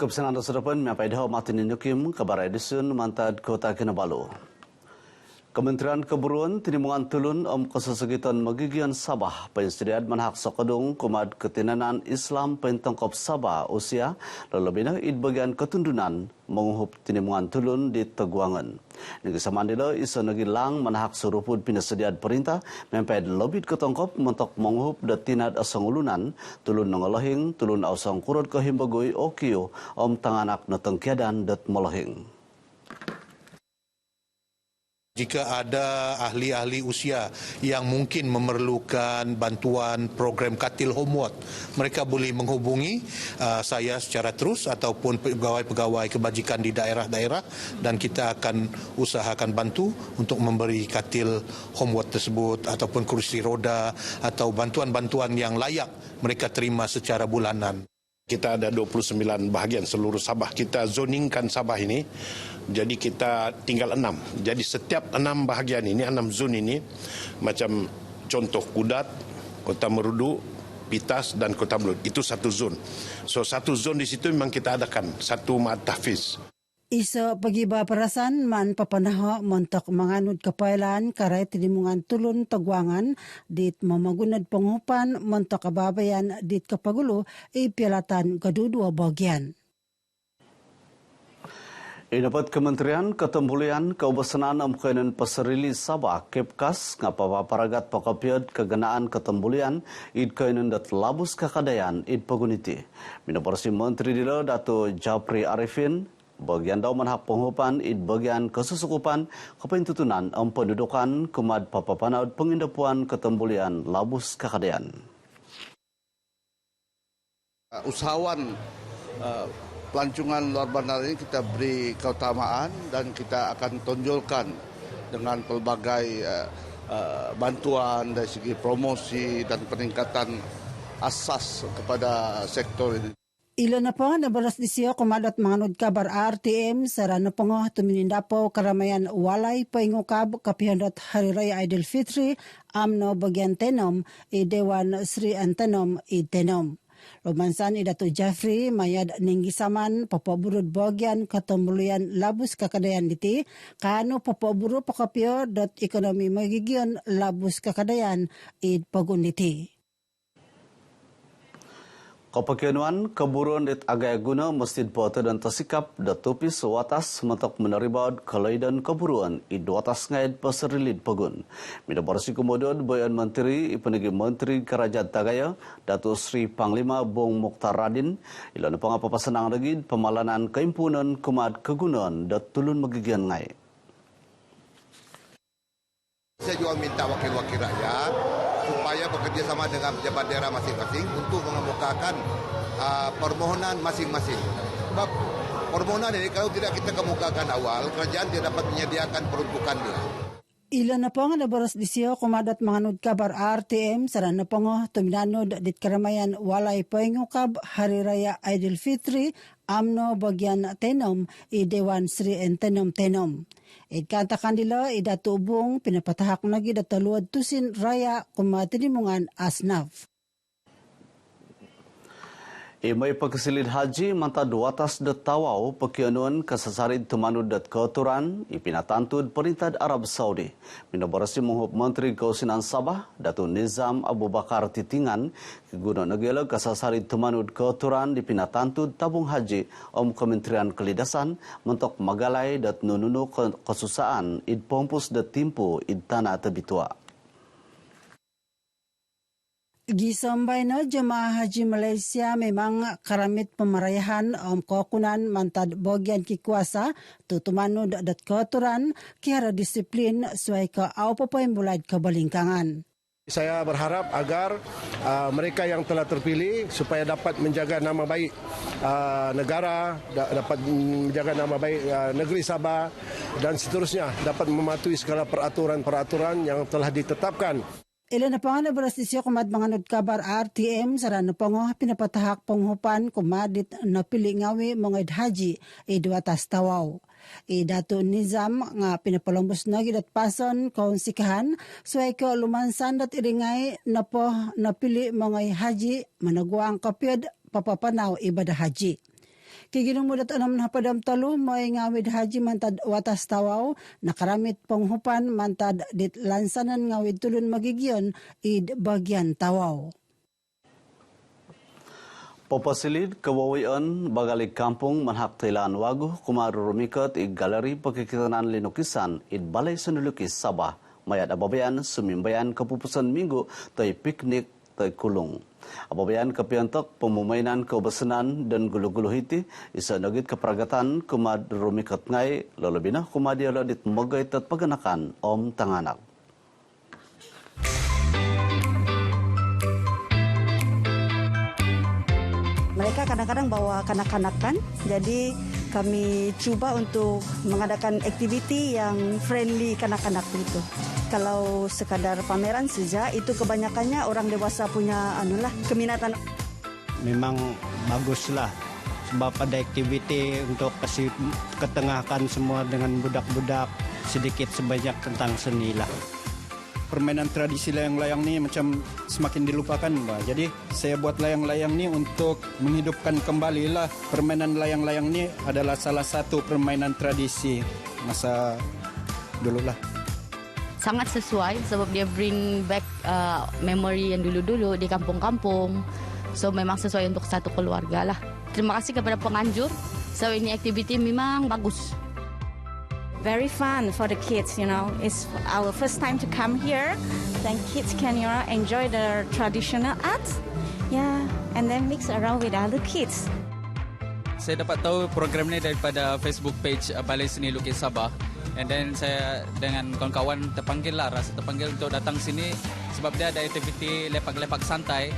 Kepesanan tersebut menyampaikan dah Martin Nukim kabar Edison Mantad Kota Kinabalu. Kementerian Keburuan Tinimungan Tulun kesesegitan magigian Sabah pensediaan manhak sokadung kumad ketinanan Islam pentongkop Sabah usia lelebihnya id bagian ketundunan menguhup Tinimungan Tulun di Teguangan. Negi samandila isa negi lang manhak surupud pinasediaan perintah memped lebih ketongkop mentok menguhup datinad asang ulunan tulun nongolohing tulun ausang kurut kehimbagui okio tanganak natengkiadan dat molohing. Jika ada ahli-ahli usia yang mungkin memerlukan bantuan program katil homework, mereka boleh menghubungi saya secara terus ataupun pegawai-pegawai kebajikan di daerah-daerah dan kita akan usahakan bantu untuk memberi katil homework tersebut ataupun kursi roda atau bantuan-bantuan yang layak mereka terima secara bulanan. Kita ada 29 bahagian seluruh Sabah. Kita zoningkan Sabah ini. Jadi kita tinggal 6. Jadi setiap 6 bahagian ini, 6 zon ini, macam contoh Kudat, Kota Merudu, Pitas dan Kota Belud. Itu satu zon. So satu zon di situ memang kita adakan satu ma'at tahfiz. Iso pagiba perasan man papanaho montok manganod kapailan karay Tinimungan Tulun Teguangan dit mamagunad pengupan montok kababayan dit kapagulo ipialatan kedua bagian. Dapat Kementerian Ketembulian Keobasanan Amkainan Pasarili Sabah Kepkas ngapa paragat pakapiad kegenaan ketembulian id kainan dat labus kakadayan id paguniti. Minaporsi Menteri Dilo Dato Japri Arifin bagian dauman hak penghupan id bagian kesusukupan kepentutunan pendudukan kumad papapanaud pengindapuan ketembulian labus kakadayan. Usahawan pelancongan luar bandar ini kita beri keutamaan dan kita akan tonjolkan dengan pelbagai bantuan dari segi promosi dan peningkatan asas kepada sektor ini. Ilan na po na balas disiyo kumadot manganod kabar RTM sara na po tuminindapo karamayan walay paingukab kapihandot Hari Raya Idul Fitri amno bagian tenom Dewan Sri Antenom tenom. Romansan Dato Jeffrey mayad ninggisaman papaburud bagian ketembulian labus kakadayan diti kano papaburu pakapyo dot ekonomi magigion labus kakadayan id paguniti. Kepakianuan keburuan dit agaya guna Masjid Bota dan Tasikap datupis watas mentok meneribad kelaidan keburuan id watas ngaid pasarilid pagun. Mida barsi kemudian bayan menteri ipenegi menteri Kerajaan Tagaya Dato Sri Panglima Bong Mokhtar Radin ilan pangapa pasanang lagi pemalanan keimpunan kumad kegunaan dat tulun magigian ngai. Saya juga minta wakil-wakil rakyat supaya bekerjasama dengan pejabat daerah masing-masing untuk mengemukakan permohonan masing-masing. Sebab permohonan ini kalau tidak kita kemukakan awal, kerajaan tidak dapat menyediakan peruntukannya. Ilan na po nga nabaras disiyo kumadat manganod kabar RTM sara na po nga tuminanod dit karamayan walay paingukab Hari Raya Idul Fitri amno bagian tenom Dewan Sri Antenom tenom. Ikanta kandila idatubong pinapatahak nagi dataluad tusin raya kumatinimungan asnaf. Imay pagkasilid haji manta duatas dat tawaw pakianuan kasasarid tumanud dat kauturan ipinatantud perintah Arab Saudi. Minabarasi menghub Menteri Kausinan Sabah Dato Nizam Abu Bakar Titingan keguna nagelag kasasarid tumanud kauturan dipinatantud tabung haji Kementerian Kelidasan mentok magalay dat nununo kesusaan id pompus dat timpo id tanah tebitua. Gisambay na jemaah haji Malaysia memang karamit pemerayahan kokunan mantad bagian kikuasa tutumano dat koturan kira disiplin suai ke au papaimulad kebalingkangan. Saya berharap agar mereka yang telah terpilih supaya dapat menjaga nama baik negara, dapat menjaga nama baik negeri Sabah dan seterusnya dapat mematuhi segala peraturan-peraturan yang telah ditetapkan. Ilan na pangan na barastisyo kumad manganod kabar RTM sara na pango pinapatahak panghupan kumadit na pili ngawi mga haji idwatas tawaw. Dato Nizam nga pinapalambos na gidat pason kaunsikahan suay ko lumansan dat iringay na po napili mga haji managwa ang kapyod papapanaw ibadah haji. Kiginumudat anam na padam talo may ngawid haji mantad watas tawaw nakaramit panghupan mantad dit lansanan ngawid tulun magigyon id bagyan tawaw. Papasilid kawawian bagalig kampung manhak Thailand wagu kumarurumikat ig galeri pagkikitanan linukisan id balay sanulukis Sabah mayat ababayan sumimbayan kapupusan minggu tay piknik tay kulung. Ababayan kapiantok pemumainan keobasanan dan gulu-gulu hiti isa nagit keperagatan kumarurumikat ngay lalabina kumadiala dit magay tat paganakan om tanganak. Mereka kadang-kadang bawa kanak-kanak kan, jadi kami cuba untuk mengadakan aktiviti yang friendly kanak-kanak itu. Kalau sekadar pameran saja, itu kebanyakannya orang dewasa punya keminatan. Memang baguslah, sebab ada aktiviti untuk kasih ketengahkan semua dengan budak-budak sedikit sebanyak tentang seni lah. Permainan tradisi layang-layang ni macam semakin dilupakan, Mbak. Jadi saya buat layang-layang ni untuk menghidupkan kembali lah. Permainan layang-layang ni adalah salah satu permainan tradisi masa dulu lah. Sangat sesuai sebab dia bring back memory yang dulu-dulu di kampung-kampung. So memang sesuai untuk satu keluarga lah. Terima kasih kepada penganjur. So ini aktiviti memang bagus. Very fun for the kids, It's our first time to come here. Then kids can, enjoy the traditional art. Yeah, and then mix around with other kids. Saya dapat tahu program ni daripada Facebook page Balai Seni Lukis Sabah. And then saya dengan kawan-kawan rasa terpanggil untuk datang sini sebab dia ada aktiviti lepak-lepak santai.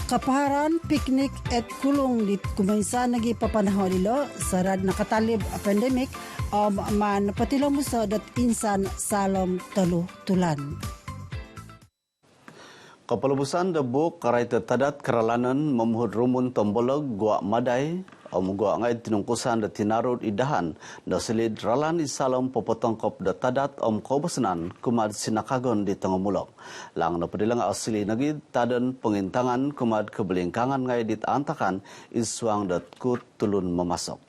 Kapaharan piknik at kulong dit kumansa nagi papanahon dilo sarad nakatalib a pandemic man patilo musa dat insan salom telu tulan. Kepelubusan debuk karai tertadat keralanan memuhud rumun tombolog gua madai gua ngai tinungkusan da tinarut idahan da silid ralan isalom popotongkop da tadat kobasenan kumad sinakagon di tengomulok. Lang na padilang asili nagi tadan pengintangan kumad kebelingkangan ngai dit antakan iswang dat kut tulun memasok.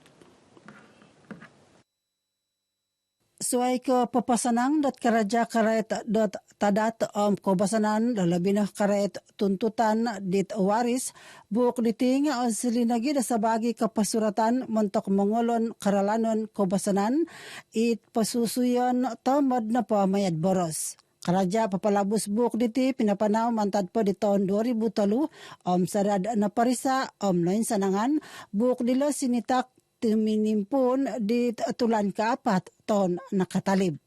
Suai ke papasanang dat karaja karet dot tadat kobasanan lalabina karet tuntutan dit waris buk diting asli nagi da sabagi kapasuratan mentok mengolon karalanon kobasanan it pasusuyon tamad na pamayad boros. Karaja papalabus buk diti pinapanaw mantad po di tahun 2003 sarad na parisa noin sanangan buk dilo sinitak timinimpun di tulan ke-4 tahun nakatalib.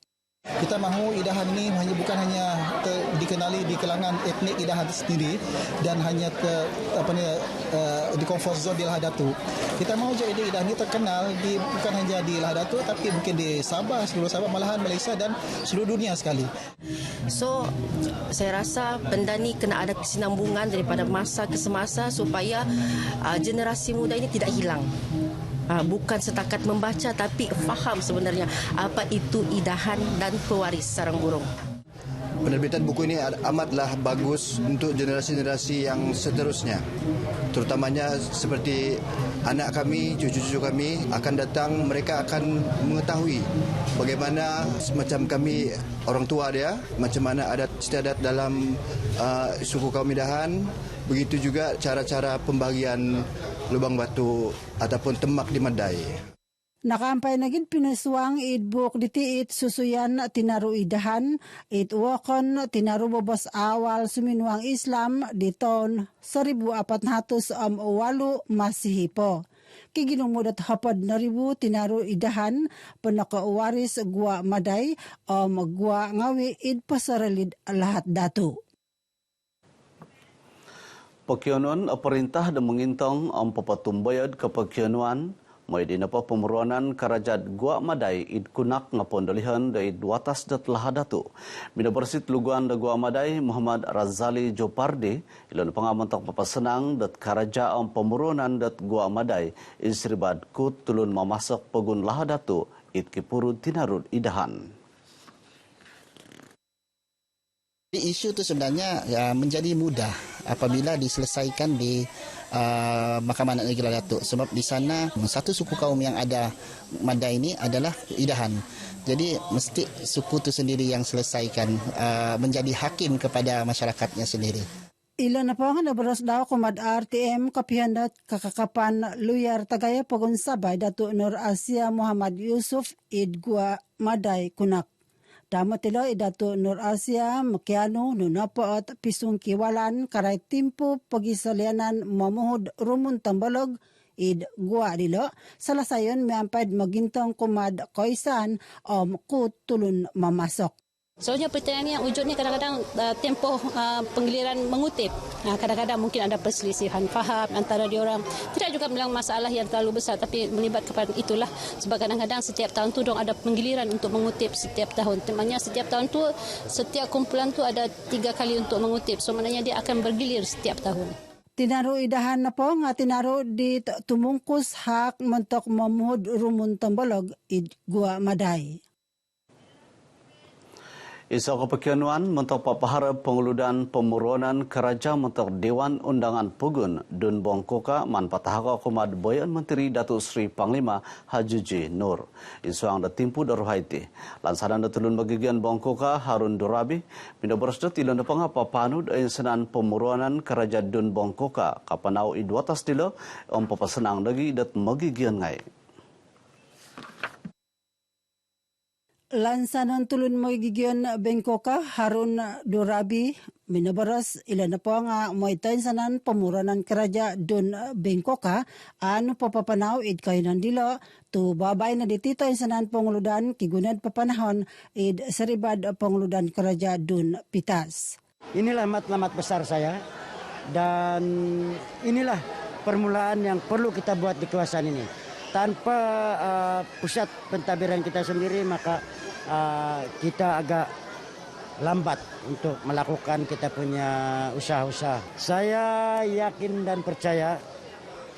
Kita mahu idahan ini bukan hanya dikenali di kalangan etnik idahan sendiri dan hanya di comfort zone di Lahadatu. Kita mahu jadi idahan ini terkenal bukan hanya di Lahadatu tapi mungkin di Sabah, seluruh Sabah, malahan Malaysia dan seluruh dunia sekali. So, saya rasa benda ni kena ada kesinambungan daripada masa ke semasa supaya generasi muda ini tidak hilang. Bukan setakat membaca tapi faham sebenarnya apa itu idahan dan pewaris sarang burung. Penerbitan buku ini amatlah bagus untuk generasi-generasi yang seterusnya. Terutamanya seperti anak kami, cucu-cucu kami akan datang, mereka akan mengetahui bagaimana macam kami orang tua dia, macam mana adat istiadat dalam suku kaum idahan, begitu juga cara-cara pembagian lubang batu ataupun temak di Madai. Nakampay naging pinaswang idbuk ditiit susuyan tinaru idahan it wakon tinaru bobos awal suminuang Islam di tahun 1408 Masihi po. Kiginumudat hapad na ribu tinaru idahan panakauwaris gua Maday gua ngawi id pasaralid lahat datu. Pekionuan perintah dan mengintong papatumbayad ke pekionuan may dinapa pemeruanan karajat Gua Madai id kunak ngapondalihan da id watas dat lahadatu. Minabarsit luguan da Gua Madai Muhammad Razali Jopardi ilon pangamontak papasenang dat karaja pemeruanan dat Gua Madai isribad kut tulun mamasak pegun lahadatu id kipurud tinarud idahan. Isu itu sebenarnya menjadi mudah apabila diselesaikan di Mahkamah Adat Negeri Datuk. Sebab di sana satu suku kaum yang ada Madai ini adalah Idahan. Jadi mesti suku itu sendiri yang selesaikan menjadi hakim kepada masyarakatnya sendiri. Ilan na po nga nabaros daw kumad RTM kapihandat kakakapan luyar tagaya pagun sabay Dato Nur Asia Muhammad Yusuf idgwa Maday kunak. Damo tilo Dato Nur Asia makiano nunapo at pisong kiwalan karay timpo pagisalianan mamuhod rumun tambalog idgwa dilo. Salasayon miampad magintong kumad koisan kut tulun mamasok. Soalnya pertanyaan yang wujudnya kadang-kadang tempoh penggiliran mengutip. Kadang-kadang mungkin ada perselisihan faham antara diorang. Tidak juga bilang masalah yang terlalu besar tapi melibat kepada itulah. Sebab kadang-kadang setiap tahun tu dong ada penggiliran untuk mengutip setiap tahun. Temanya setiap tahun tu setiap kumpulan tu ada 3 kali untuk mengutip. So maknanya dia akan bergilir setiap tahun. Tinaro idahan na po nga tinaro di tumungkus hak mentok mamuhod rumun tambalog idgwa Maday. Isu kepekianuan mentok papaharap pengeludan pemurunan kerajaan mentok Dewan Undangan Pugun Dun Bongkoka man patahaka kumad boyan Menteri Datuk Seri Panglima Hajuji Nur. Isu ang datimpu daru Haiti. Lansaran datulun magigian Bongkoka Harun Durabi minaboros dat ilan na pangapa panud ay senan pemurunan kerajaan Dun Bongkoka kapanau idwatas dilo ang papasenang lagi dat magigian ngay. Lansanan tulun magigyan Bengkoka Harun Durabi minabaras ilan na po nga moitain sanan pamuranan keraja Dun Bengkoka ano papapanaw id kayo nandilo to babay na ditito sanan panguludan kigunad papanahon id saribad panguludan keraja Dun Pitas. Inilah matlamat besar saya dan inilah permulaan yang perlu kita buat di kawasan ini. Tanpa pusat pentadbiran kita sendiri maka kita agak lambat untuk melakukan kita punya usaha-usaha. Saya yakin dan percaya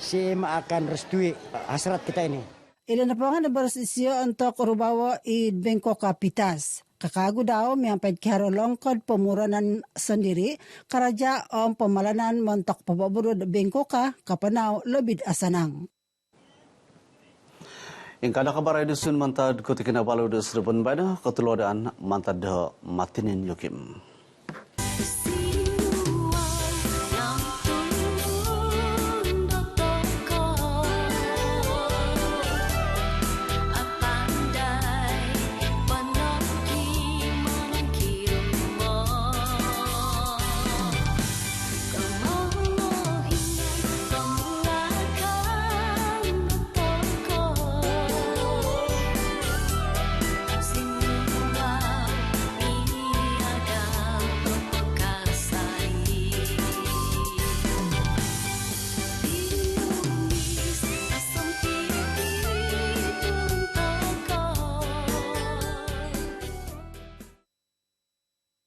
CM akan restui hasrat kita ini. Ilan na po nga nabarsisyo untuk rubawa id Bengkoka Pitas. Kakago daw miyampad karo longkod pemuranan sendiri karaja om pemalanan montok pababurod Bengkoka kapanaw lebid asanang. Ingkana kabar edisun mantad kutikin abalu des depan bana keteluadan mantad matinin yukim.